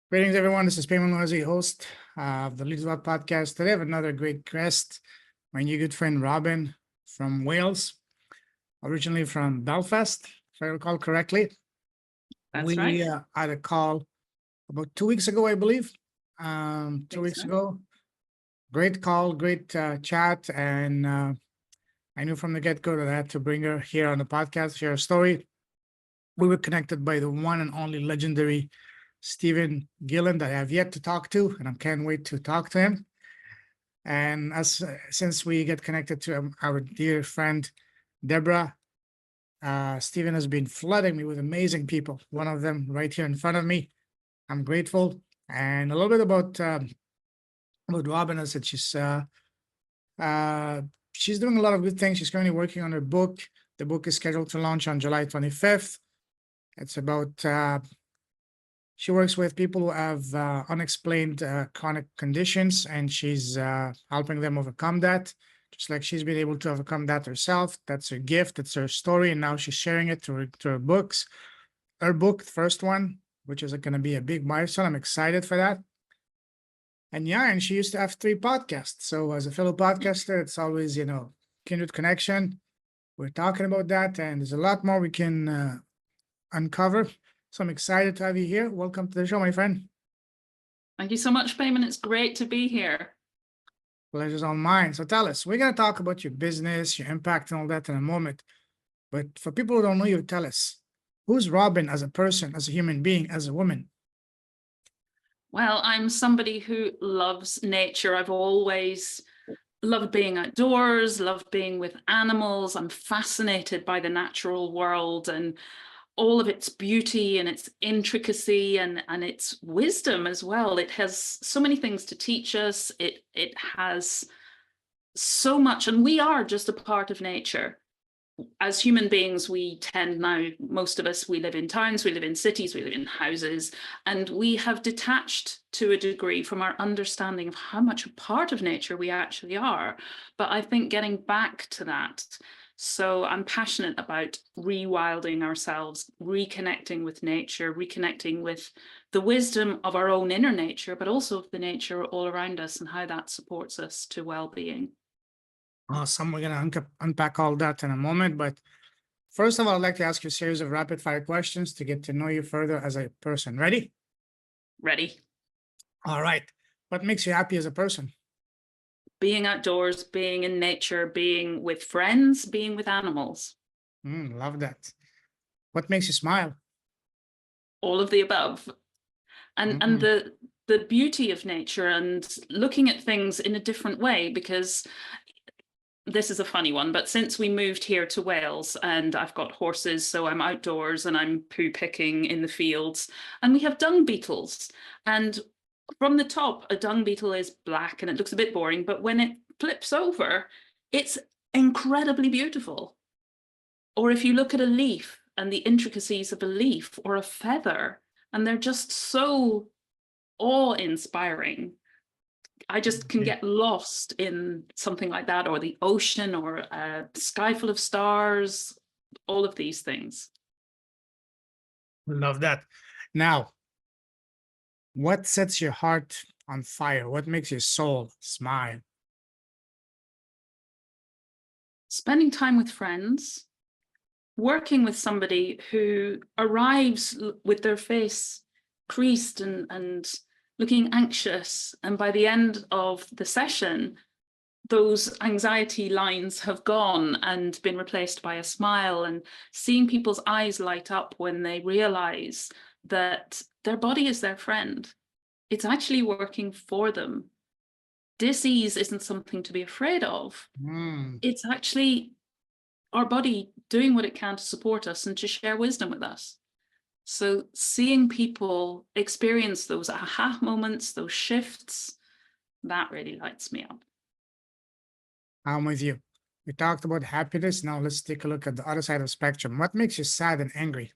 Greetings, everyone. This is Payman Wazi, host of the Leaders Lab podcast. Today, I have another great guest, my new good friend Robyn from Wales, originally from Belfast, if I recall correctly. That's right. We had a call about 2 weeks ago, I believe. 2 weeks so. ago. Great call, great chat. And I knew from the get-go that I had to bring her here on the podcast, share a story. We were connected by the one and only legendary Stephen Gillen that I have yet to talk to, and I can't wait to talk to him. And since we get connected to our dear friend Deborah, Stephen has been flooding me with amazing people. One of them right here in front of me. I'm grateful. And a little bit about Robyn. I said she's doing a lot of good things. She's currently working on her book. The book is scheduled to launch on July 25th. It's about she works with people who have unexplained chronic conditions, and she's helping them overcome that, just like she's been able to overcome that herself. That's her gift. It's her story, and now she's sharing it through her books. Her book, the first one, which is going to be a big milestone. I'm excited for that. And she used to have 3 podcasts. So as a fellow podcaster, it's always, kindred connection. We're talking about that, and there's a lot more we can uncover. So I'm excited to have you here. Welcome to the show, my friend. Thank you so much, Payman. It's great to be here. Pleasure's all mine. So tell us, we're going to talk about your business, your impact, and all that in a moment. But for people who don't know you, tell us, who's Robyn as a person, as a human being, as a woman? Well, I'm somebody who loves nature. I've always loved being outdoors, loved being with animals. I'm fascinated by the natural world and all of its beauty and its intricacy and its wisdom as well. It has so many things to teach us. It has so much, and we are just a part of nature. As human beings, we tend now, most of us, we live in towns, we live in cities, we live in houses, and we have detached to a degree from our understanding of how much a part of nature we actually are. But I think getting back to that, so I'm passionate about rewilding ourselves, reconnecting with nature, reconnecting with the wisdom of our own inner nature, but also of the nature all around us and how that supports us to well-being. Awesome. We're going to unpack all that in a moment. But first of all, I'd like to ask you a series of rapid fire questions to get to know you further as a person. Ready? Ready. All right. What makes you happy as a person? Being outdoors, being in nature, being with friends, being with animals. Love that. What makes you smile? All of the above. And the beauty of nature and looking at things in a different way, because this is a funny one, but since we moved here to Wales and I've got horses, so I'm outdoors and I'm poo picking in the fields, and we have dung beetles. And from the top, a dung beetle is black and it looks a bit boring, but when it flips over, it's incredibly beautiful. Or if you look at a leaf and the intricacies of a leaf or a feather, and they're just so awe-inspiring. I just can get lost in something like that, or the ocean, or a sky full of stars, all of these things. Love that. Now, what sets your heart on fire? What makes your soul smile? Spending time with friends, working with somebody who arrives with their face creased and looking anxious, and by the end of the session, those anxiety lines have gone and been replaced by a smile, and seeing people's eyes light up when they realize that their body is their friend. It's actually working for them. Dis-ease isn't something to be afraid of. It's actually our body doing what it can to support us and to share wisdom with us. So seeing people experience those aha moments, those shifts, that really lights me up. I'm with you. We talked about happiness. Now let's take a look at the other side of the spectrum. What makes you sad and angry?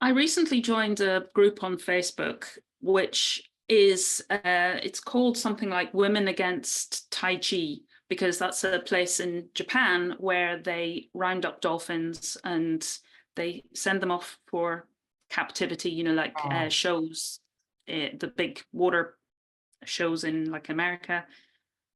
I recently joined a group on Facebook, which is, it's called something like Women Against Tai Chi, because that's a place in Japan where they round up dolphins and they send them off for captivity, you know, like Oh, shows, the big water shows in like America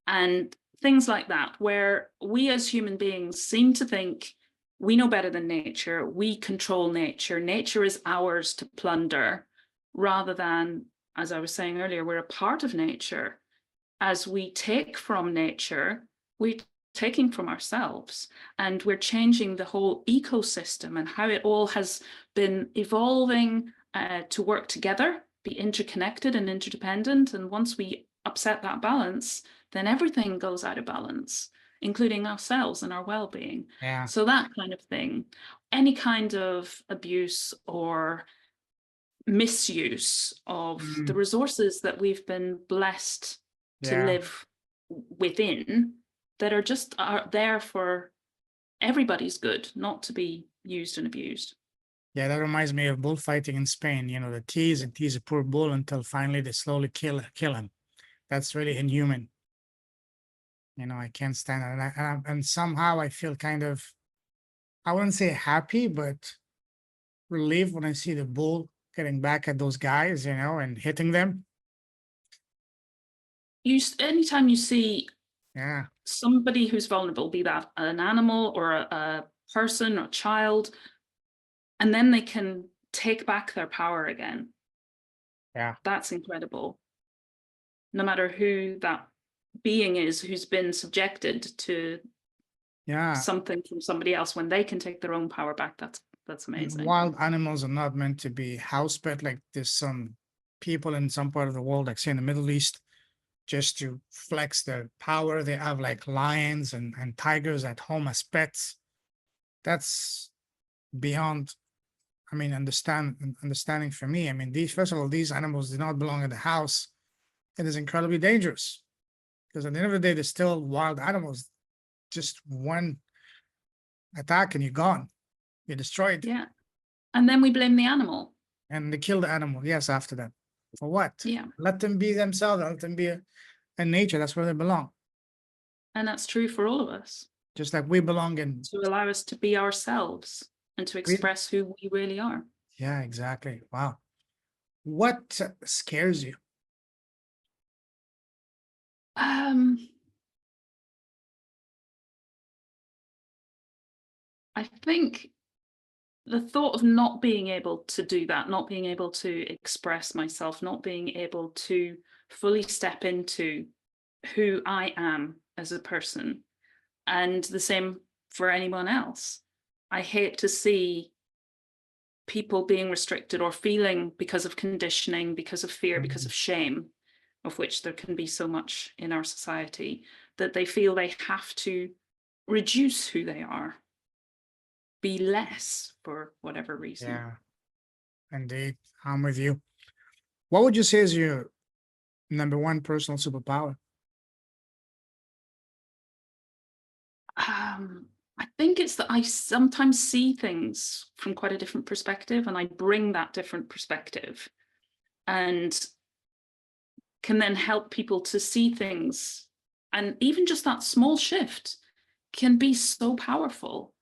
and things like that, where we as human beings seem to think we know better than nature, we control nature, nature is ours to plunder, rather than, as I was saying earlier, we're a part of nature. As we take from nature, we're taking from ourselves, and we're changing the whole ecosystem and how it all has been evolving to work together, be interconnected and interdependent. And once we upset that balance, then everything goes out of balance, including ourselves and our well-being. yeah. So that kind of thing, any kind of abuse or misuse of the Mm, resources that we've been blessed to yeah. live within, that are there for everybody's good, not to be used and abused. Yeah, that reminds me of bullfighting in Spain. You know, they tease and tease a poor bull until finally they slowly kill him. That's really inhuman. You know, I can't stand it. And somehow I feel kind of, I wouldn't say happy, but relieved when I see the bull getting back at those guys, you know, and hitting them. Anytime you see Yeah, somebody who's vulnerable, be that an animal or a person or a child, and then they can take back their power again, yeah, that's incredible. No matter who that being is who's been subjected to yeah. something from somebody else, when they can take their own power back, that's And amazing. wild animals are not meant to be house pet. Like there's some people in some part of the world, like say in the Middle East, just to flex their power. They have like lions and tigers at home as pets. That's beyond, I mean, understanding for me. I mean, these, first of all, these animals do not belong in the house. It is incredibly dangerous because at the end of the day, they're still wild animals. Just one attack and you're gone. You're destroyed. Yeah. And then we blame the animal. And they kill the animal. Yes, after that. For what? Yeah. Let them be themselves. Let them be in nature. That's where they belong. And that's true for all of us, Just like we belong in. to allow us to be ourselves and to express who we really are. Yeah, exactly. Wow. What scares you? I think the thought of not being able to do that, not being able to express myself, not being able to fully step into who I am as a person, and the same for anyone else. I hate to see people being restricted or feeling, because of conditioning, because of fear, because of shame, of which there can be so much in our society, that they feel they have to reduce who they are, be less for whatever reason. Yeah, indeed. I'm with you. What would you say is your number one personal superpower? I think it's that I sometimes see things from quite a different perspective, and I bring that different perspective and can then help people to see things. And even just that small shift can be so powerful.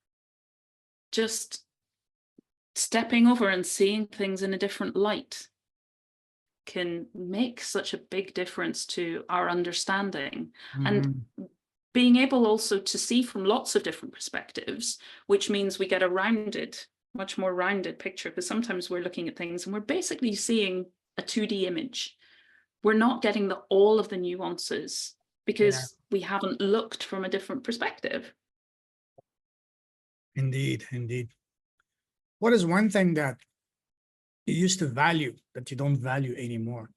Just stepping over and seeing things in a different light can make such a big difference to our understanding. And being able also to see from lots of different perspectives, which means we get a much more rounded picture, because sometimes we're looking at things and we're basically seeing a 2D image. We're not getting all of the nuances because we haven't looked from a different perspective. Indeed, indeed. What is one thing that you used to value that you don't value anymore?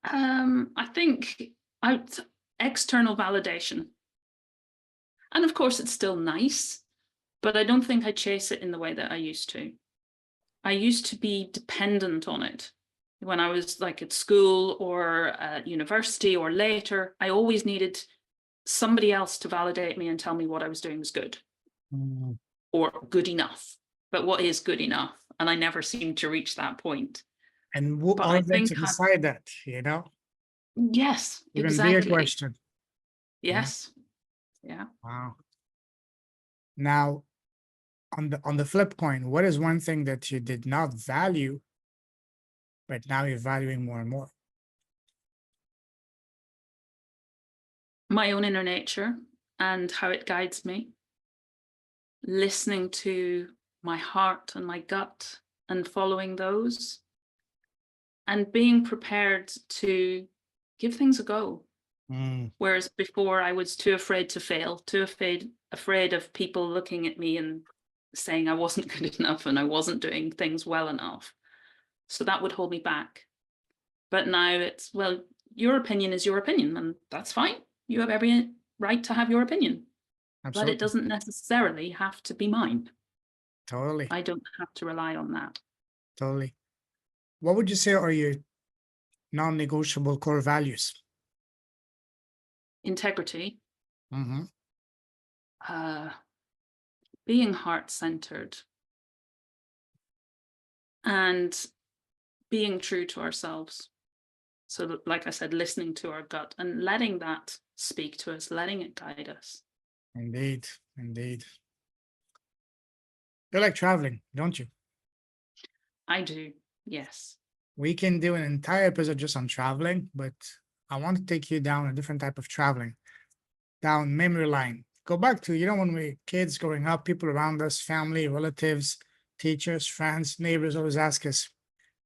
I think external validation. And of course, it's still nice, but I don't think I chase it in the way that I used to. I used to be dependent on it. When I was like at school or at university or later, I always needed somebody else to validate me and tell me what I was doing was good or good enough. But what is good enough? And I never seemed to reach that point. And who But are I they think to decide that, you know? yes, Even bigger exactly. question. Yes. Yeah. Wow. Now, on the flip coin, what is one thing that you did not value, but now you're valuing more and more? My own inner nature and how it guides me. Listening to my heart and my gut and following those. And being prepared to give things a go. Whereas before I was too afraid to fail, too afraid of people looking at me and saying I wasn't good enough and I wasn't doing things well enough. So that would hold me back. But now it's, well, your opinion is your opinion, and that's fine. You have every right to have your opinion. Absolutely. But it doesn't necessarily have to be mine. Totally. I don't have to rely on that. Totally. What would you say are your non-negotiable core values? Integrity. Mm-hmm. Being heart-centered. And being true to ourselves. So like I said, listening to our gut and letting that speak to us, letting it guide us. Indeed. Indeed. You like traveling, don't you? I do, yes. We can do an entire episode just on traveling, but I want to take you down a different type of traveling, down memory lane. Go back to, when we were kids growing up, people around us, family, relatives, teachers, friends, neighbors always ask us,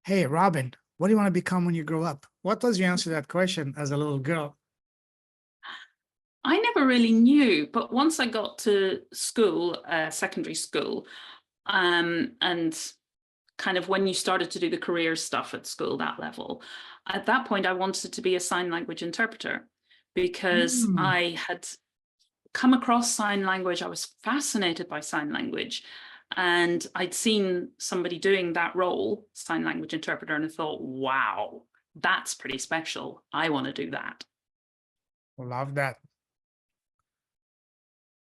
hey, Robyn, what do you want to become when you grow up? What was your answer to that question as a little girl? I never really knew, but once I got to school, secondary school, and kind of when you started to do the career stuff at school, that level, at that point, I wanted to be a sign language interpreter because I had come across sign language. I was fascinated by sign language. And I'd seen somebody doing that role, sign language interpreter, and I thought, wow, that's pretty special. I want to do that. Love that.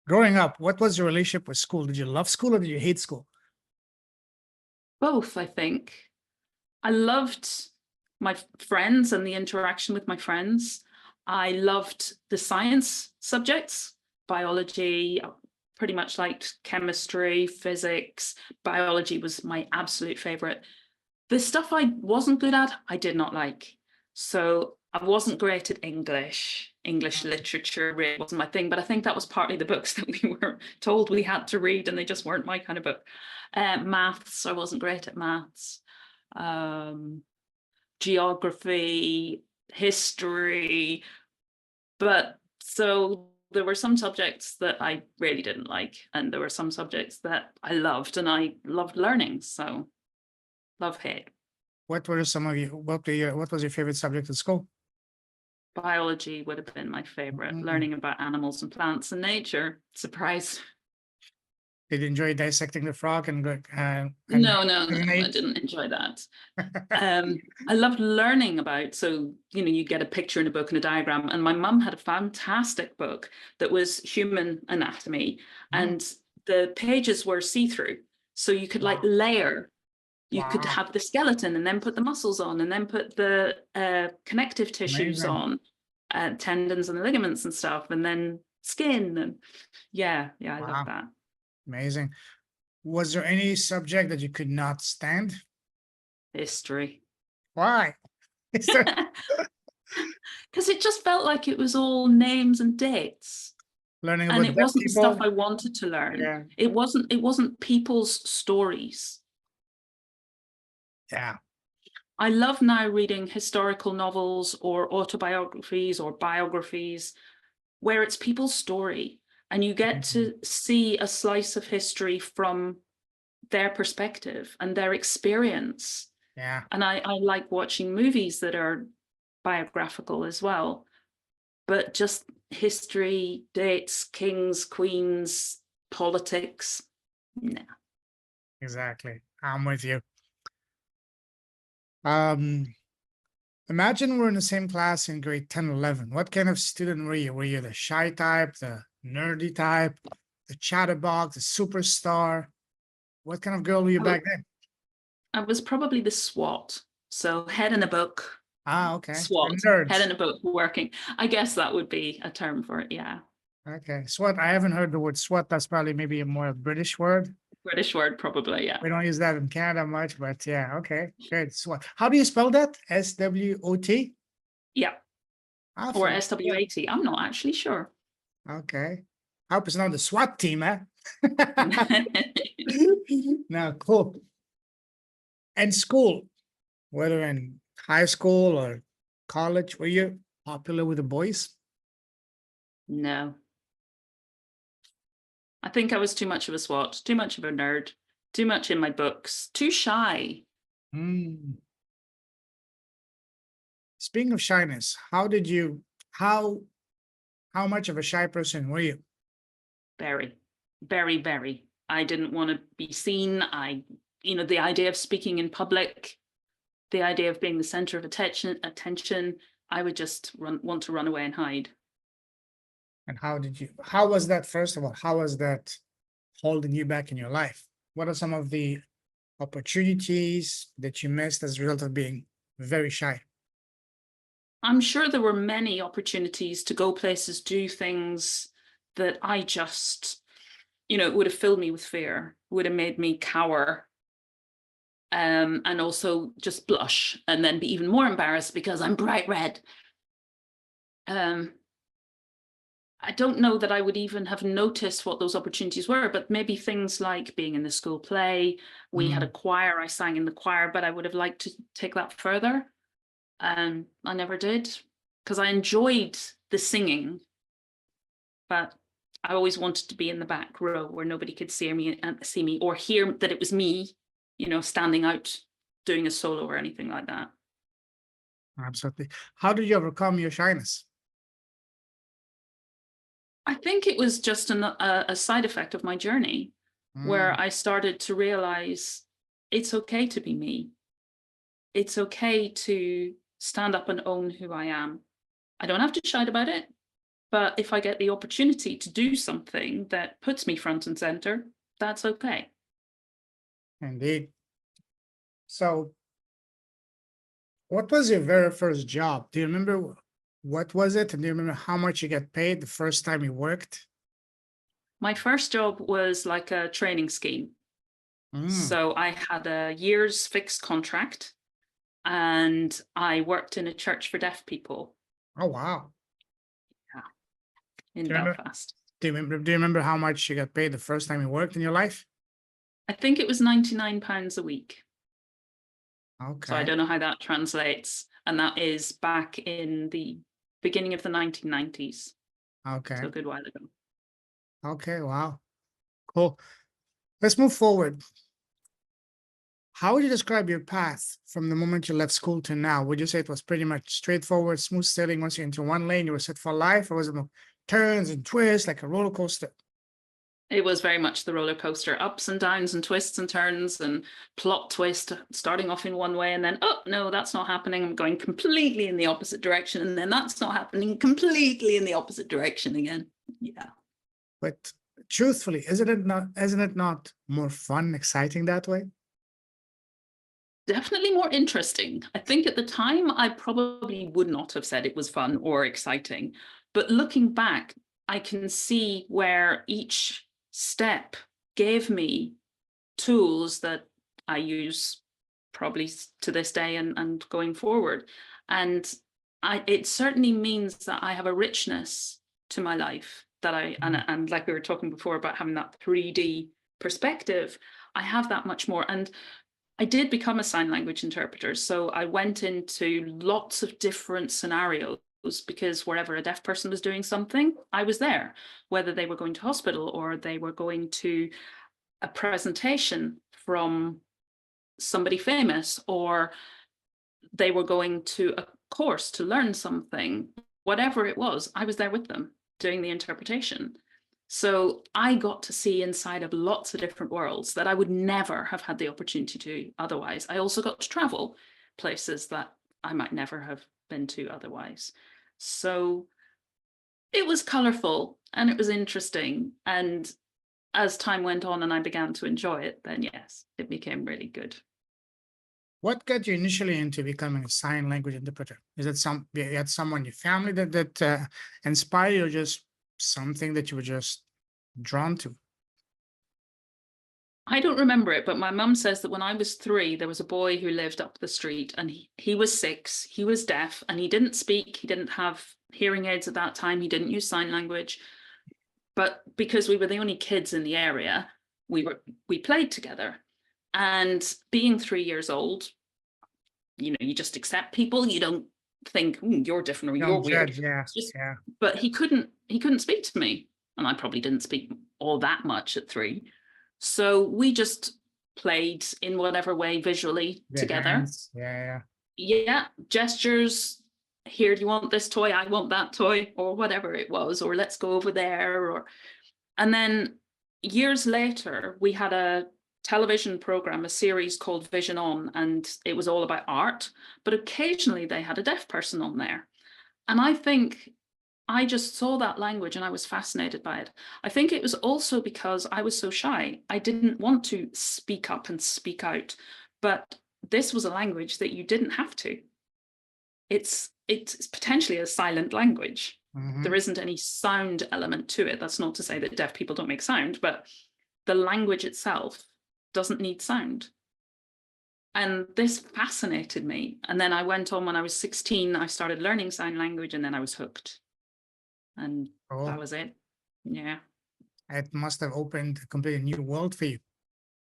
Growing up, what was your relationship with school? Did you love school or did you hate school? Both, I think. I loved my friends and the interaction with my friends. I loved the science subjects, biology, pretty much liked chemistry, physics. Biology was my absolute favorite. The stuff I wasn't good at, I did not like. So I wasn't great at English literature really wasn't my thing, but I think that was partly the books that we were told we had to read and they just weren't my kind of book. Maths, I wasn't great at maths. Geography, history, but so there were some subjects that I really didn't like, and there were some subjects that I loved, and I loved learning. So, love, hate. What were some of you? What was your favorite subject at school? Biology would have been my favorite. Learning about animals and plants and nature. Surprise. Did you enjoy dissecting the frog and no, I didn't enjoy that. I loved learning about, so, you get a picture in a book and a diagram, and my mum had a fantastic book that was human anatomy, and the pages were see-through. So you could like layer, you could have the skeleton and then put the muscles on and then put the connective tissues on, tendons and ligaments and stuff, and then skin. And I love that. Amazing. Was there any subject that you could not stand? History. Why? Because it just felt like it was all names and dates. Learning about and it wasn't people. Stuff I wanted to learn. Yeah. It wasn't people's stories. Yeah. I love now reading historical novels or autobiographies or biographies where it's people's story. And you get to see a slice of history from their perspective and their experience. Yeah. And I like watching movies that are biographical as well. But just history, dates, kings, queens, politics, no. Exactly. I'm with you. Imagine we're in the same class in grade 10, 11. What kind of student were you? Were you the shy type, the nerdy type, the chatterbox, the superstar? What kind of girl were you back then? I was probably the SWAT. So head in a book. Okay. SWAT, head in a book, working. I guess that would be a term for it, yeah. Okay. SWAT. I haven't heard the word SWAT. That's probably maybe a more British word. British word, probably, yeah. We don't use that in Canada much, but yeah, okay. Good. SWAT. How do you spell that? SWOT? Yeah, Ah, or for SWAT. I'm not actually sure. okay. I hope it's not the SWAT team, eh? No, cool. And school, whether in high school or college, were you popular with the boys? No, I think I was too much of a SWAT, too much of a nerd, too much in my books, too shy. Hmm. Speaking of shyness, how did you how much of a shy person were you? Very, very, very. I didn't want to be seen. The idea of speaking in public, the idea of being the center of attention, I would just want to run away and hide. And how was that, first of all, how was that holding you back in your life? What are some of the opportunities that you missed as a result of being very shy? I'm sure there were many opportunities to go places, do things that I just, it would have filled me with fear, would have made me cower, and also just blush and then be even more embarrassed because I'm bright red. I don't know that I would even have noticed what those opportunities were, but maybe things like being in the school play. We had a choir, I sang in the choir, but I would have liked to take that further. I never did, because I enjoyed the singing, but I always wanted to be in the back row where nobody could see me or hear that it was me, standing out doing a solo or anything like that. Absolutely. How did you overcome your shyness? I think it was just a side effect of my journey where I started to realize it's okay to be me. It's okay to stand up and own who I am. I don't have to shout about it, but if I get the opportunity to do something that puts me front and center, that's okay. Indeed. So, what was your very first job? Do you remember what was it? And do you remember how much you get paid the first time you worked? My first job was like a training scheme. Mm. So I had a year's fixed contract and I worked in a church for deaf people. Oh, wow. In Do you remember- Belfast. Do you remember how much you got paid the first time you worked in your life? I think it was £99 a week. Okay. So I don't know how that translates. And that is back in the beginning of the 1990s. Okay. So a good while ago. Okay. Wow. Cool. Let's move forward. How would you describe your path from the moment you left school to now? Would you say it was pretty much straightforward, smooth sailing? Once you're into one lane, you were set for life, or was it more turns and twists like a roller coaster? It was very much the roller coaster, ups and downs and twists and turns and plot twist, starting off in one way and then, oh, no, that's not happening. I'm going completely in the opposite direction. And then that's not happening, completely in the opposite direction again. Yeah. But truthfully, isn't it not more fun, exciting that way? Definitely more interesting. I think at the time, I probably would not have said it was fun or exciting. But looking back, I can see where each step gave me tools that I use probably to this day and going forward. And it certainly means that I have a richness to my life that and like we were talking before about having that 3D perspective, I have that much more. And I did become a sign language interpreter. So I went into lots of different scenarios because wherever a deaf person was doing something, I was there, whether they were going to hospital or they were going to a presentation from somebody famous, or they were going to a course to learn something, whatever it was, I was there with them doing the interpretation. So I got to see inside of lots of different worlds that I would never have had the opportunity to otherwise. I also got to travel places that I might never have been to otherwise. So it was colorful and it was interesting. And as time went on and I began to enjoy it, then yes, it became really good. What got you initially into becoming a sign language interpreter? Is it you had someone in your family that inspired you, or just something that you were just drawn to? I don't remember it, but my mum says that when I was 3, there was a boy who lived up the street, and he was 6, he was deaf, and he didn't speak, he didn't have hearing aids at that time, he didn't use sign language. But because we were the only kids in the area, we played together. And being 3 years old, you just accept people. You don't think you're different or you're Don't weird. judge, yeah, Just, yeah. but he couldn't speak to me, and I probably didn't speak all that much at 3. So we just played in whatever way visually The together. hands, yeah. Yeah, gestures. Here, do you want this toy? I want that toy, or whatever it was, or let's go over there. And then years later, we had a television program, a series called Vision On, and it was all about art, but occasionally they had a deaf person on there. And I think I just saw that language and I was fascinated by it. I think it was also because I was so shy. I didn't want to speak up and speak out, but this was a language that you didn't have to. It's potentially a silent language. There isn't any sound element to it. That's not to say that deaf people don't make sound, but the language itself doesn't need sound. And this fascinated me. And then I went on when I was 16, I started learning sign language, and then I was hooked. And that was it. Yeah. It must have opened a completely new world for you.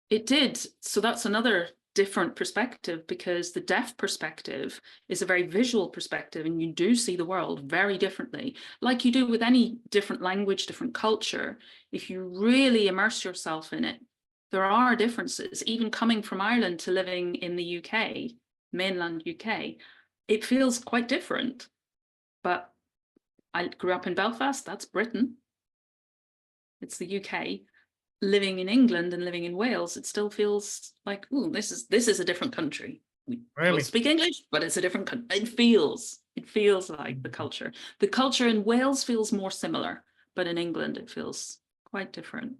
It did. So that's another different perspective, because the deaf perspective is a very visual perspective, and you do see the world very differently, like you do with any different language, different culture. If you really immerse yourself in it, there are differences. Even coming from Ireland to living in the UK, mainland UK, it feels quite different. But I grew up in Belfast, that's Britain. It's the UK. Living in England and living in Wales, it still feels like, ooh, this is a different country. We both speak English, but it's a different country. It feels like the culture. The culture in Wales feels more similar, but in England it feels quite different.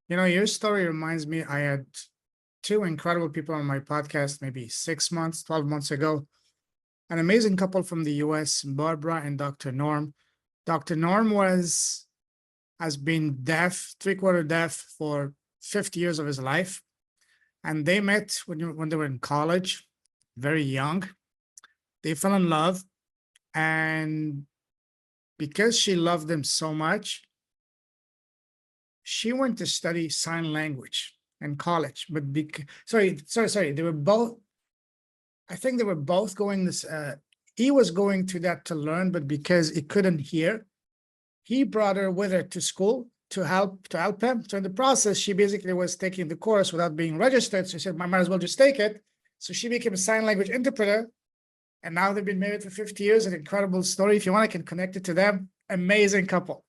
Your story reminds me, I had 2 incredible people on my podcast, maybe 6 months, 12 months ago. An amazing couple from the US, Barbara and Dr. Norm. Dr. Norm has been deaf, 3/4 deaf for 50 years of his life. And they met when they were in college, very young. They fell in love. And because she loved him so much, she went to study sign language in college. But sorry, they were both, I think they were both going this, he was going to that to learn, but because he couldn't hear, he brought her with her to school to help him. So in the process, she basically was taking the course without being registered. So she said, I might as well just take it. So she became a sign language interpreter. And now they've been married for 50 years. An incredible story. If you want, I can connect it to them. Amazing couple.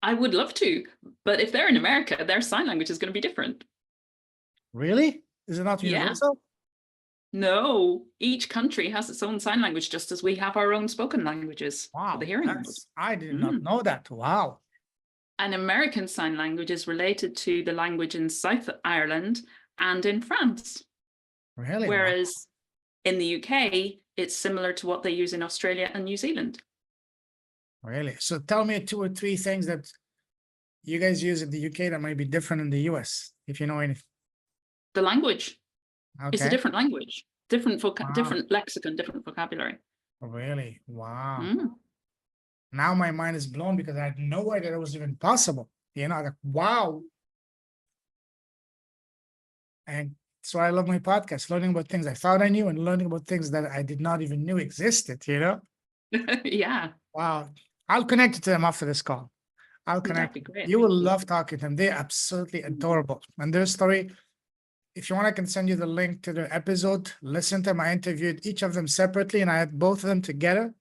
I would love to, but if they're in America, their sign language is going to be different. Really? Is it not universal? No, each country has its own sign language, just as we have our own spoken languages for the hearing language. I did not know that. Wow. An American Sign Language is related to the language in South Ireland and in France. Really? Whereas in the UK, it's similar to what they use in Australia and New Zealand. Really? So tell me 2 or 3 things that you guys use in the UK that might be different in the US, if you know anything. The language. Okay. It's a different language, different lexicon, different vocabulary. Really? Wow. Now my mind is blown because I had no idea that was even possible. Like, wow. And so I love my podcast, learning about things I thought I knew and learning about things that I did not even know existed, Yeah. Wow. I'll connect it to them after this call. I'll connect. That'd be great. You will love talking to them. They're absolutely adorable. And their story, if you want, I can send you the link to their episode. Listen to them. I interviewed each of them separately and I had both of them together.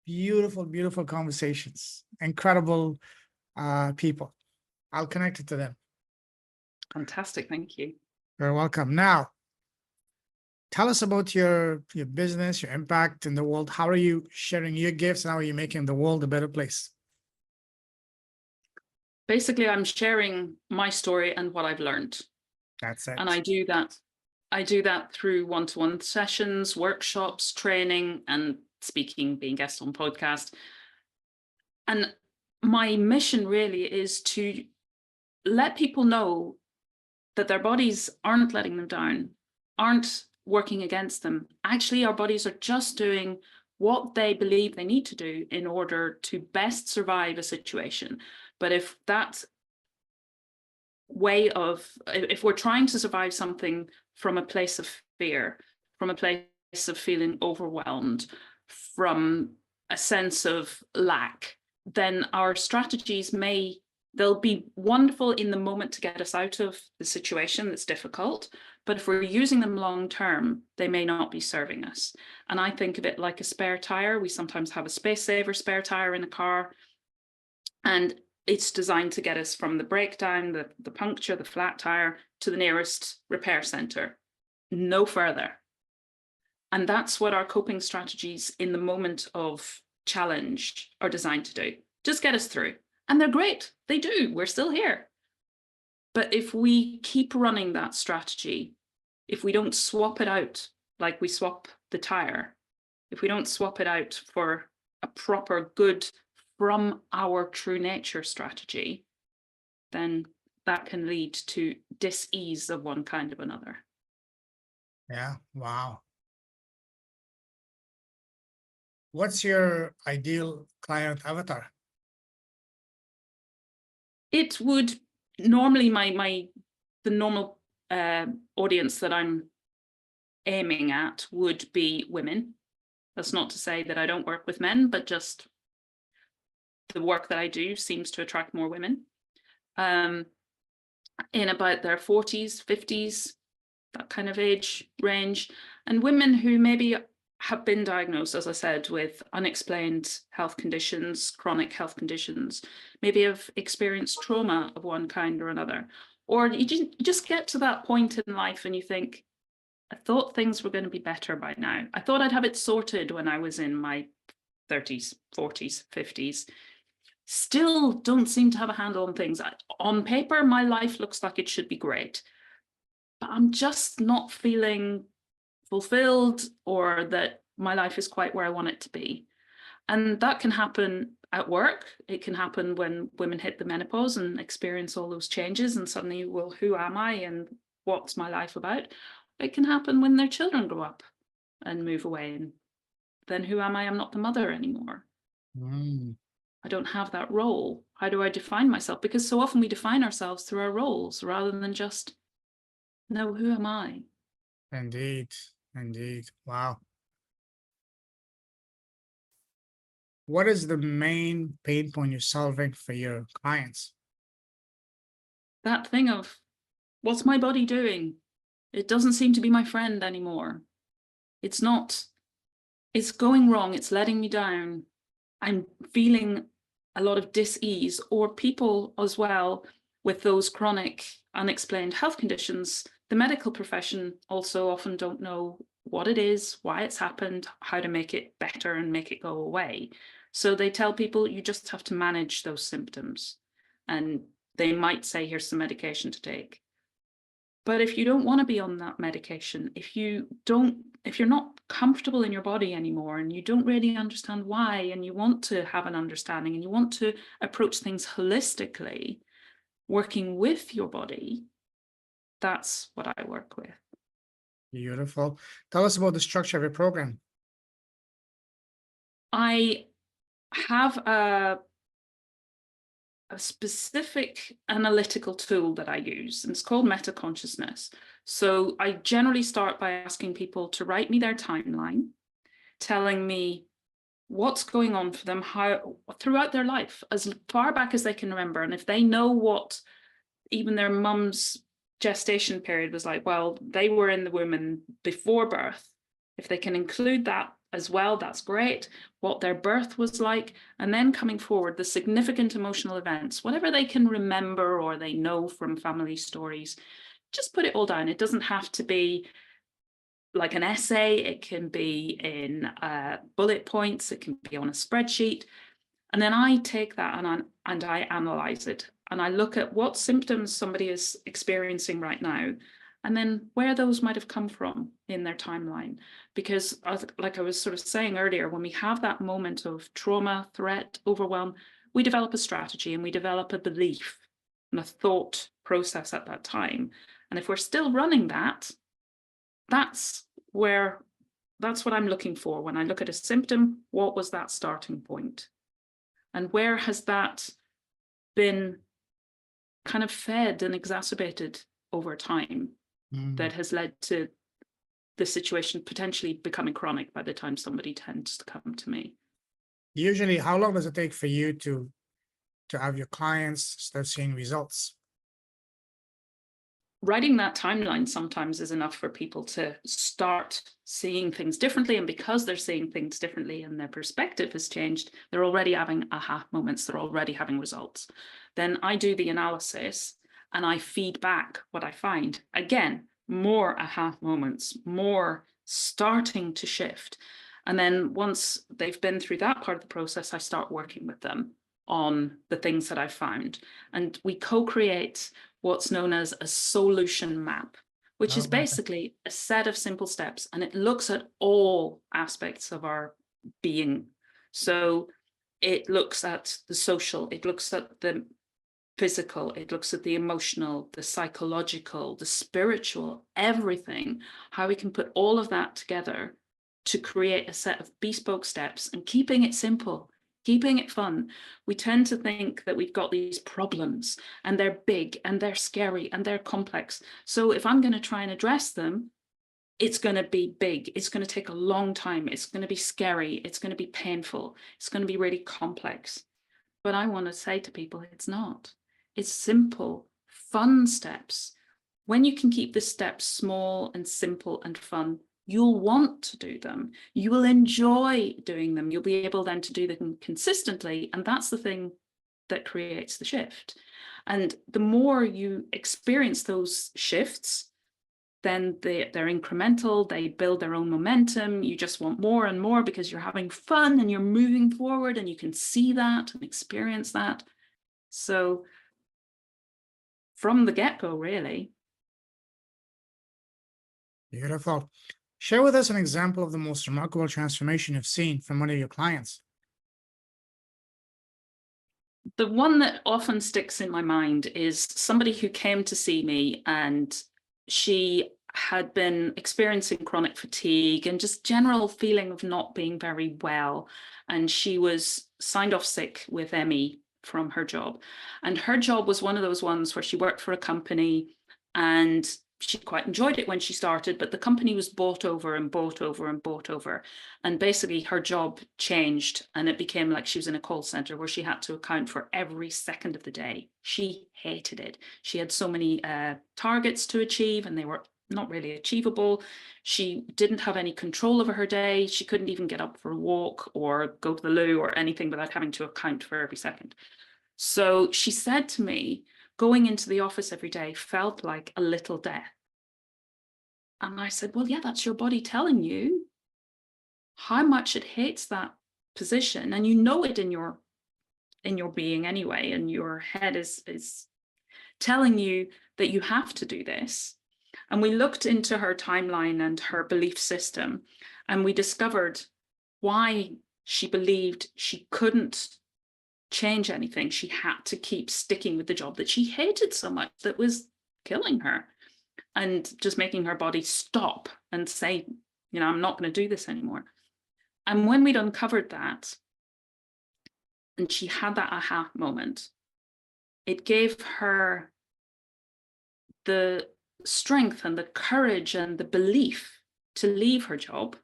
Beautiful, beautiful conversations. Incredible people. I'll connect it to them. Fantastic. Thank you. You're welcome. Now, tell us about your business, your impact in the world. How are you sharing your gifts and how are you making the world a better place? Basically, I'm sharing my story and what I've learned. That's it. And I do that through one-to-one sessions, workshops, training, and speaking, being guest on podcast. And my mission really is to let people know that their bodies aren't letting them down, aren't working against them. Actually, our bodies are just doing what they believe they need to do in order to best survive a situation. But if that way of, if we're trying to survive something from a place of fear, from a place of feeling overwhelmed, from a sense of lack, then our strategies they'll be wonderful in the moment to get us out of the situation that's difficult, but if we're using them long term, they may not be serving us. And I think of it like a spare tire. We sometimes have a space saver spare tire in a car, and it's designed to get us from the breakdown, the puncture, the flat tire, to the nearest repair center, no further. And that's what our coping strategies in the moment of challenge are designed to do. Just get us through. And they're great. They do. We're still here. But if we keep running that strategy, if we don't swap it out like we swap the tire, if we don't swap it out for a proper, good, from our true nature strategy, then that can lead to dis-ease of one kind or another. Yeah. Wow. What's your ideal client avatar? It would normally the normal audience that I'm aiming at would be women. That's not to say that I don't work with men, but just the work that I do seems to attract more women in about their 40s, 50s, that kind of age range, and women who maybe have been diagnosed, as I said, with unexplained health conditions, chronic health conditions, maybe have experienced trauma of one kind or another. Or you just get to that point in life and you think, I thought things were going to be better by now. I thought I'd have it sorted when I was in my 30s, 40s, 50s. Still don't seem to have a handle on things. On paper, my life looks like it should be great, but I'm just not feeling fulfilled, or that my life is quite where I want it to be. And that can happen at work. It can happen when women hit the menopause and experience all those changes and suddenly, well, who am I and what's my life about? It can happen when their children grow up and move away, and then who am I? I'm not the mother anymore. I don't have that role. How do I define myself? Because so often we define ourselves through our roles rather than just, no, who am I? Indeed. Indeed. Wow. What is the main pain point you're solving for your clients? That thing of, what's my body doing? It doesn't seem to be my friend anymore. It's not, it's going wrong. It's letting me down. I'm feeling a lot of dis-ease, or people as well with those chronic unexplained health conditions. The medical profession also often don't know what it is, why it's happened, how to make it better and make it go away. So they tell people you just have to manage those symptoms, and they might say, here's some medication to take. But if you don't want to be on that medication, if you're not comfortable in your body anymore and you don't really understand why, and you want to have an understanding and you want to approach things holistically, working with your body, that's what I work with. Beautiful. Tell us about the structure of your program. I have a specific analytical tool that I use, and it's called meta consciousness. So I generally start by asking people to write me their timeline, telling me what's going on for them, how throughout their life, as far back as they can remember. And if they know what even their mum's gestation period was like, well, they were in the womb before birth, if they can include that as well, that's great. What their birth was like, and then coming forward, the significant emotional events, whatever they can remember or they know from family stories, just put it all down. It doesn't have to be like an essay. It can be in bullet points. It can be on a spreadsheet. And then I take that and I analyze it, and I look at what symptoms somebody is experiencing right now, and then where those might have come from in their timeline. Because like I was sort of saying earlier, when we have that moment of trauma, threat, overwhelm, we develop a strategy and we develop a belief and a thought process at that time. And if we're still running that, that's what I'm looking for. When I look at a symptom, what was that starting point? And where has that been kind of fed and exacerbated over time that has led to the situation potentially becoming chronic by the time somebody tends to come to me? Usually, how long does it take for you to have your clients start seeing results? Writing that timeline sometimes is enough for people to start seeing things differently. And because they're seeing things differently and their perspective has changed, they're already having aha moments, they're already having results. Then I do the analysis and I feed back what I find. Again, more aha moments, more starting to shift. And then once they've been through that part of the process, I start working with them on the things that I've found. And we co-create what's known as a solution map, which is basically a set of simple steps, and it looks at all aspects of our being. So it looks at the social, it looks at the physical, it looks at the emotional, the psychological, the spiritual, everything, how we can put all of that together to create a set of bespoke steps, and keeping it simple, keeping it fun. We tend to think that we've got these problems and they're big and they're scary and they're complex. So if I'm going to try and address them, it's going to be big. It's going to take a long time. It's going to be scary. It's going to be painful. It's going to be really complex. But I want to say to people, it's not. It's simple, fun steps. When you can keep the steps small and simple and fun, you'll want to do them. You will enjoy doing them. You'll be able then to do them consistently. And that's the thing that creates the shift. And the more you experience those shifts, then they're incremental, they build their own momentum. You just want more and more because you're having fun and you're moving forward and you can see that and experience that. So from the get-go, really. Beautiful. Share with us an example of the most remarkable transformation you've seen from one of your clients. The one that often sticks in my mind is somebody who came to see me, and she had been experiencing chronic fatigue and just general feeling of not being very well. And she was signed off sick with ME from her job. And her job was one of those ones where she worked for a company and she quite enjoyed it when she started, but the company was bought over and bought over and bought over. And basically her job changed and it became like she was in a call center where she had to account for every second of the day. She hated it. She had so many targets to achieve and they were not really achievable. She didn't have any control over her day. She couldn't even get up for a walk or go to the loo or anything without having to account for every second. So she said to me, going into the office every day felt like a little death. And I said, well, yeah, that's your body telling you how much it hates that position. And you know it in your being anyway, and your head is telling you that you have to do this. And we looked into her timeline and her belief system, and we discovered why she believed she couldn't change anything. She had to keep sticking with the job that she hated so much, that was killing her and just making her body stop and say, you know, I'm not going to do this anymore. And when we'd uncovered that and she had that aha moment, it gave her the strength and the courage and the belief to leave her job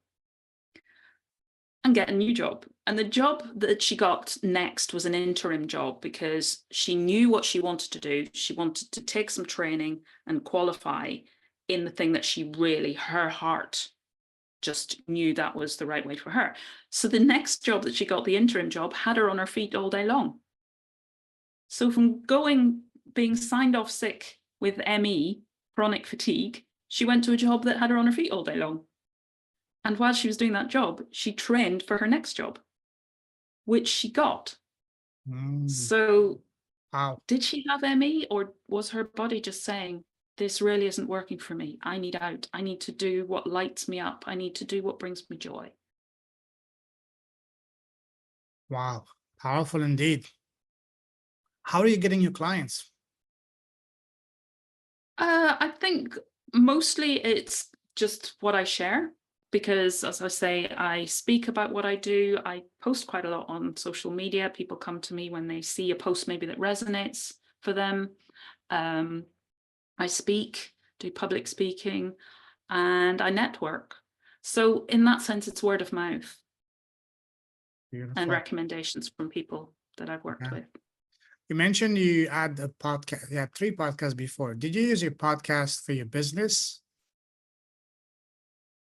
and get a new job. And the job that she got next was an interim job because she knew what she wanted to do. She wanted to take some training and qualify in the thing that she really, her heart just knew that was the right way for her. So the next job that she got, the interim job, had her on her feet all day long. So from being signed off sick with ME, chronic fatigue, she went to a job that had her on her feet all day long. And while she was doing that job, she trained for her next job, which she got. So wow. Did she have ME, or was her body just saying, this really isn't working for me. I need out. I need to do what lights me up. I need to do what brings me joy. Wow. Powerful indeed. How are you getting your clients? I think mostly it's just what I share, because as I say, I speak about what I do. I post quite a lot on social media. People come to me when they see a post maybe that resonates for them. I speak, do public speaking, and I network. So in that sense, it's word of mouth and Beautiful. recommendations from people that I've worked with. You mentioned you had a podcast. You had 3 podcasts before. Did you use your podcast for your business?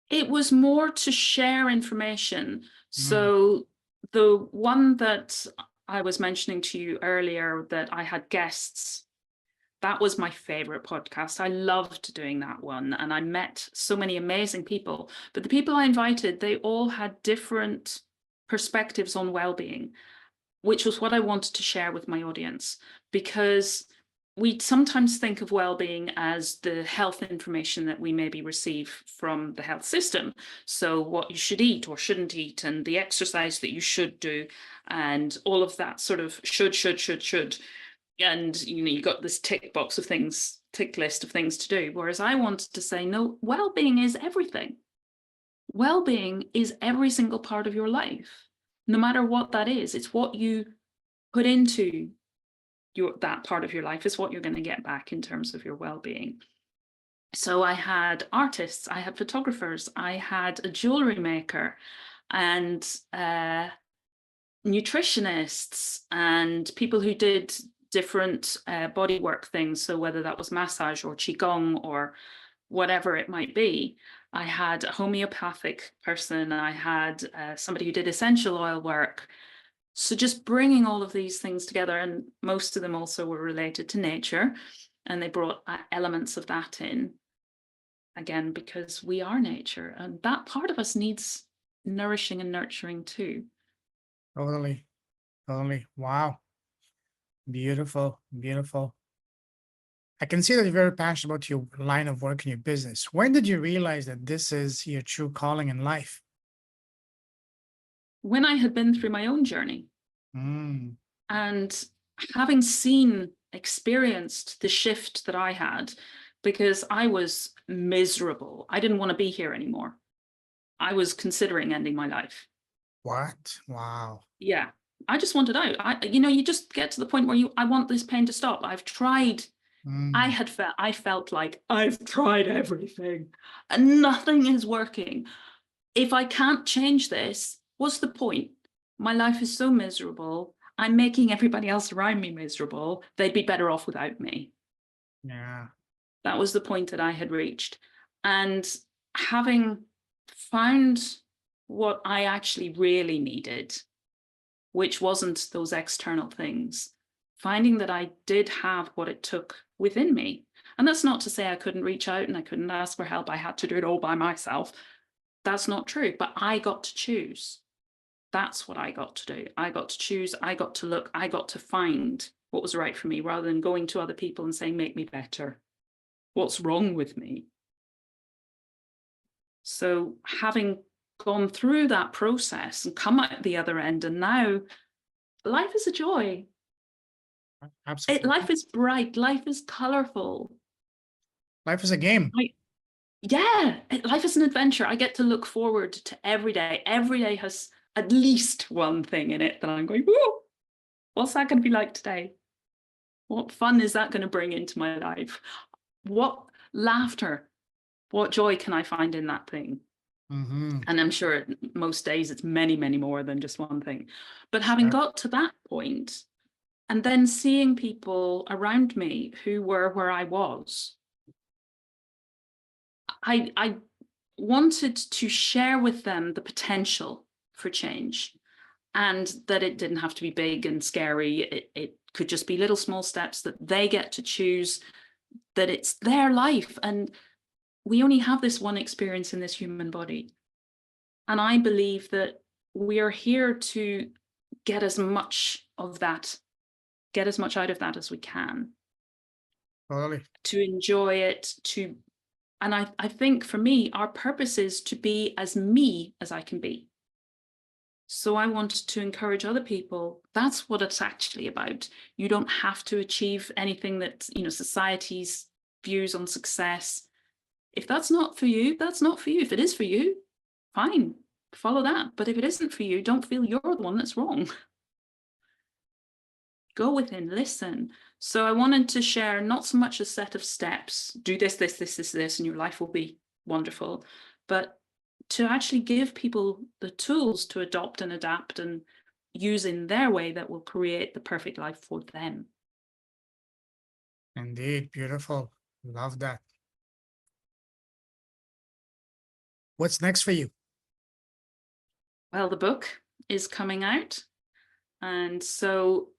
It was more to share information. So the one that I was mentioning to you earlier, that I had guests, that was my favorite podcast. I loved doing that one. And I met so many amazing people. But the people I invited, they all had different perspectives on well-being, which was what I wanted to share with my audience, because we sometimes think of well-being as the health information that we maybe receive from the health system. So what you should eat or shouldn't eat, and the exercise that you should do, and all of that sort of should. And you got this tick list of things to do. Whereas I wanted to say, no, well-being is everything. Well-being is every single part of your life, no matter what that is. It's what you put into that part of your life is what you're going to get back in terms of your well-being. So I had artists, I had photographers, I had a jewelry maker, and nutritionists, and people who did different body work things. So whether that was massage or qigong or whatever it might be. I had a homeopathic person, I had somebody who did essential oil work. So just bringing all of these things together, and most of them also were related to nature, and they brought elements of that in, again, because we are nature, and that part of us needs nourishing and nurturing too. Totally. Wow. Beautiful. I can see that you're very passionate about your line of work and your business. When did you realize that this is your true calling in life? When I had been through my own journey, and having experienced the shift that I had, because I was miserable. I didn't want to be here anymore. I was considering ending my life. What? Wow. Yeah, I just wanted out. You just get to the point where I want this pain to stop. I've tried. I felt like I've tried everything and nothing is working. If I can't change this, what's the point? My life is so miserable. I'm making everybody else around me miserable. They'd be better off without me. Yeah. That was the point that I had reached. And having found what I actually really needed, which wasn't those external things, finding that I did have what it took within me. And that's not to say I couldn't reach out and I couldn't ask for help. I had to do it all by myself. That's not true, but I got to choose. That's what I got to do. I got to choose, I got to look, I got to find what was right for me, rather than going to other people and saying, make me better. What's wrong with me? So having gone through that process and come out the other end, and now life is a joy. Absolutely. Life is bright, life is colorful. Life is a game. Life is an adventure. I get to look forward to every day. Every day has at least one thing in it that I'm going, whoa, what's that going to be like today? What fun is that going to bring into my life? What laughter, what joy can I find in that thing? And I'm sure most days it's many, many more than just one thing. But having got to that point, and then seeing people around me who were where I was, I wanted to share with them the potential for change, and that it didn't have to be big and scary. It could just be little small steps that they get to choose, that it's their life. And we only have this one experience in this human body. And I believe that we are here to get as much of that, get as much out of that as we can. Totally. To enjoy it, and I think for me, our purpose is to be as me as I can be. So I wanted to encourage other people. That's what it's actually about. You don't have to achieve anything that, society's views on success. If that's not for you, that's not for you. If it is for you, fine, follow that. But if it isn't for you, don't feel you're the one that's wrong. Go within, listen. So I wanted to share not so much a set of steps, do this, this, this, this, this, and your life will be wonderful, but to actually give people the tools to adopt and adapt and use in their way that will create the perfect life for them. Indeed, beautiful. Love that. What's next for you? Well, the book is coming out. And so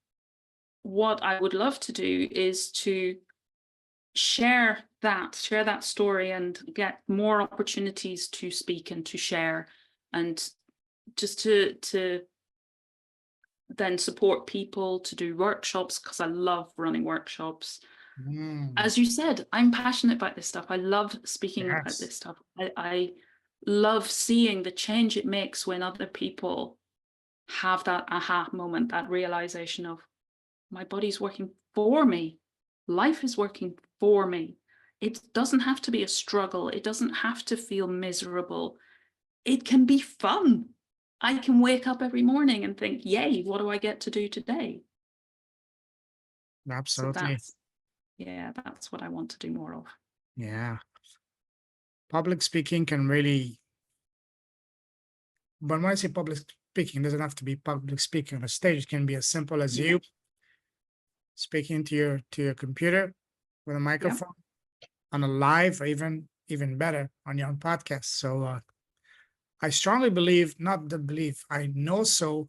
what I would love to do is to share that story and get more opportunities to speak and to share, and just to then support people to do workshops, because I love running workshops. As you said, I'm passionate about this stuff. I love speaking about this stuff. I love seeing the change it makes when other people have that aha moment, that realization of, my body's working for me. Life is working for me. It doesn't have to be a struggle. It doesn't have to feel miserable. It can be fun. I can wake up every morning and think, yay, what do I get to do today? Absolutely. So that's what I want to do more of. Yeah. Public speaking can really, but when I say public speaking, it doesn't have to be public speaking on a stage. It can be as simple as you speaking to your computer with a microphone on a live, or even better, on your own podcast. So I strongly believe, I know so,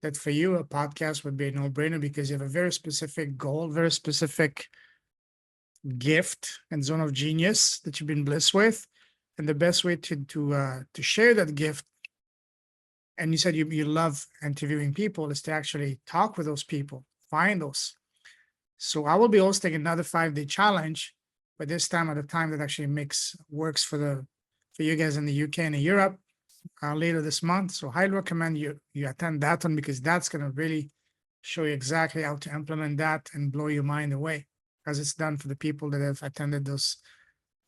that for you a podcast would be a no-brainer, because you have a very specific goal, very specific gift and zone of genius that you've been blessed with, and the best way to share that gift. And you said you love interviewing people, is to actually talk with those people, find those. So I will be hosting another 5-day challenge, but this time at a time that actually works for you guys in the UK and in Europe later this month. So highly recommend you attend that one, because that's going to really show you exactly how to implement that and blow your mind away, as it's done for the people that have attended those,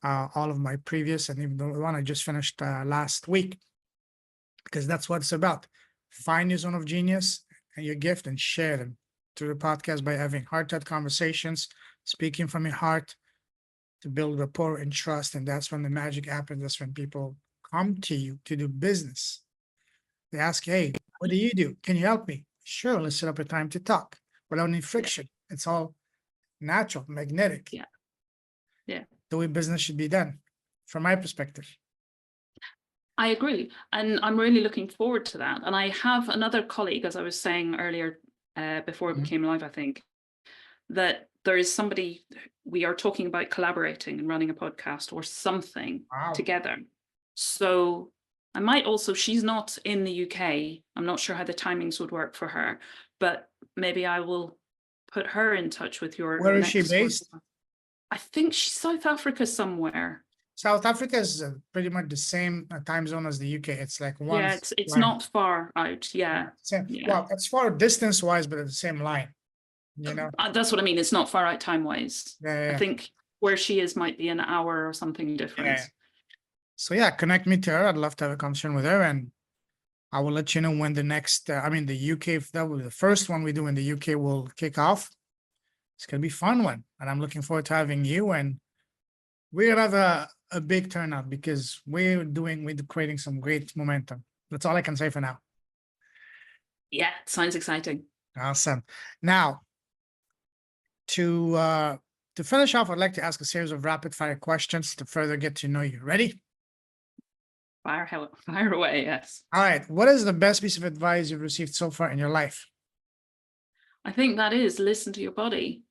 all of my previous, and even the one I just finished last week, because that's what it's about. Find your zone of genius and your gift and share them through the podcast by having heart-to-heart conversations, speaking from your heart, to build rapport and trust. And that's when the magic happens. That's when people come to you to do business. They ask, hey, what do you do? Can you help me? Sure, let's set up a time to talk without any friction. It's all natural, magnetic. The way business should be done, from my perspective. I agree. And I'm really looking forward to that. And I have another colleague, as I was saying earlier, before it became live, I think, that there is somebody, we are talking about collaborating and running a podcast or something together. So I might also, she's not in the UK. I'm not sure how the timings would work for her, but maybe I will put her in touch with your. Where is she based? I think she's South Africa somewhere. South Africa is pretty much the same time zone as the UK. It's like one. Yeah, it's not far out. Well, it's far distance wise, but it's the same line. You know, that's what I mean. It's not far out time wise. I think where she is might be an hour or something different. So connect me to her. I'd love to have a conversation with her, and I will let you know when the next. The UK, if that will be the first one we do in the UK, will kick off. It's gonna be a fun one, and I'm looking forward to having you. And we're gonna have a big turnout, because we're creating some great momentum. That's all I can say for now. Yeah, sounds exciting. Awesome. Now, to finish off, I'd like to ask a series of rapid fire questions to further get to know you. Ready? Fire away, yes. All right. What is the best piece of advice you've received so far in your life? I think that is listen to your body.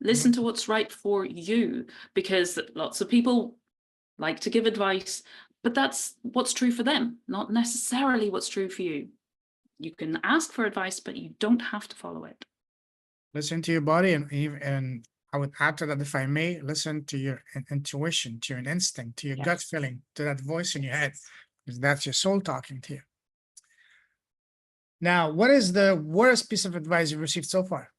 Listen to what's right for you, because lots of people like to give advice, but that's what's true for them, not necessarily what's true for you. You can ask for advice, but you don't have to follow it. Listen to your body, and I would add to that, if I may, listen to your intuition, to your instinct, to your gut feeling, to that voice in your head, because that's your soul talking to you. Now, what is the worst piece of advice you've received so far?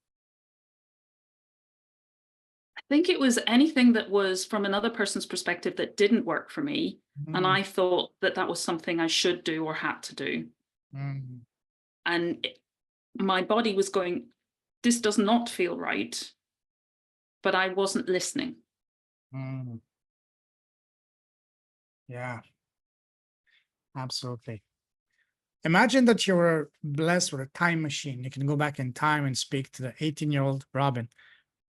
I think it was anything that was from another person's perspective that didn't work for me. And I thought that that was something I should do or had to do. Mm. And my body was going, this does not feel right, but I wasn't listening. Mm. Yeah, absolutely. Imagine that you were blessed with a time machine. You can go back in time and speak to the 18-year-old Robyn.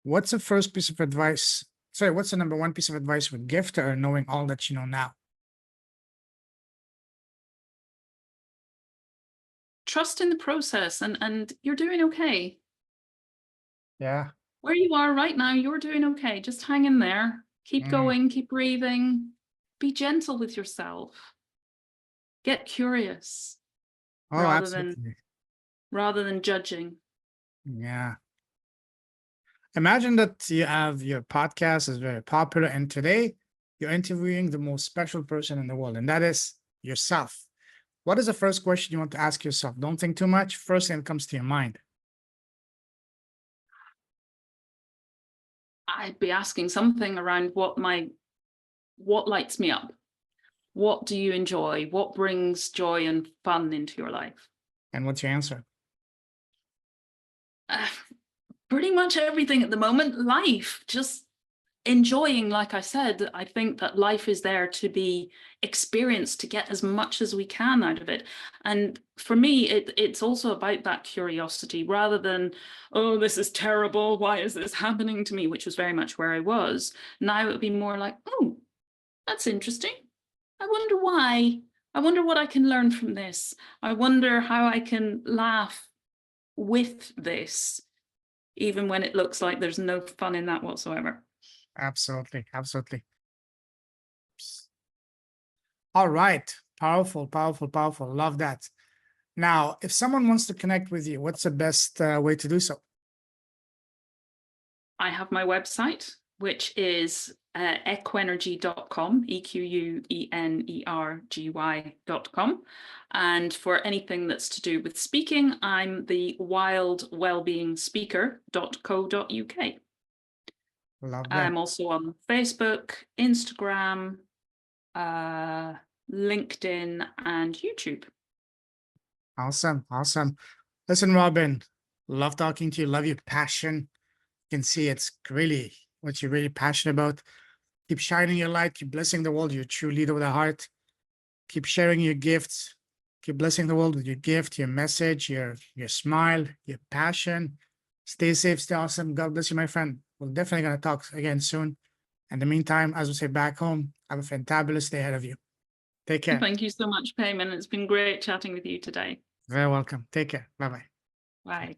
What's the first piece of advice? Sorry, what's the number one piece of advice you would give to her, knowing all that you know now? Trust in the process, and you're doing okay. Yeah. Where you are right now, you're doing okay. Just hang in there. Keep going, keep breathing. Be gentle with yourself. Get curious Oh, absolutely. rather than judging. Yeah. Imagine that you have your podcast is very popular, and today you're interviewing the most special person in the world, and that is yourself. What is the first question you want to ask yourself? Don't think too much. First thing that comes to your mind. I'd be asking something around what lights me up. What do you enjoy? What brings joy and fun into your life? And what's your answer? Pretty much everything at the moment. Life, just enjoying, like I said. I think that life is there to be experienced, to get as much as we can out of it. And for me, it's also about that curiosity rather than, oh, this is terrible, why is this happening to me, which was very much where I was. Now it would be more like, oh, that's interesting. I wonder why. I wonder what I can learn from this. I wonder how I can laugh with this, even when it looks like there's no fun in that whatsoever. Absolutely. Absolutely. All right. Powerful, powerful, powerful. Love that. Now, if someone wants to connect with you, what's the best way to do so? I have my website, which is equenergy.com, EQUENERGY.com. And for anything that's to do with speaking, I'm the wildwellbeingspeaker.co.uk. Love that. I'm also on Facebook, Instagram, LinkedIn, and YouTube. Awesome. Awesome. Listen, Robyn, love talking to you. Love your passion. You can see it's really what you're really passionate about. Keep shining your light. Keep blessing the world. You're a true leader with a heart. Keep sharing your gifts. Keep blessing the world with your gift, your message, your smile, your passion. Stay safe, stay awesome. God bless you, my friend. We're definitely going to talk again soon. In the meantime, as we say back home, have a fantabulous day ahead of you. Take care. Thank you so much, Payman. It's been great chatting with you today. Very welcome. Take care. Bye-bye. Bye.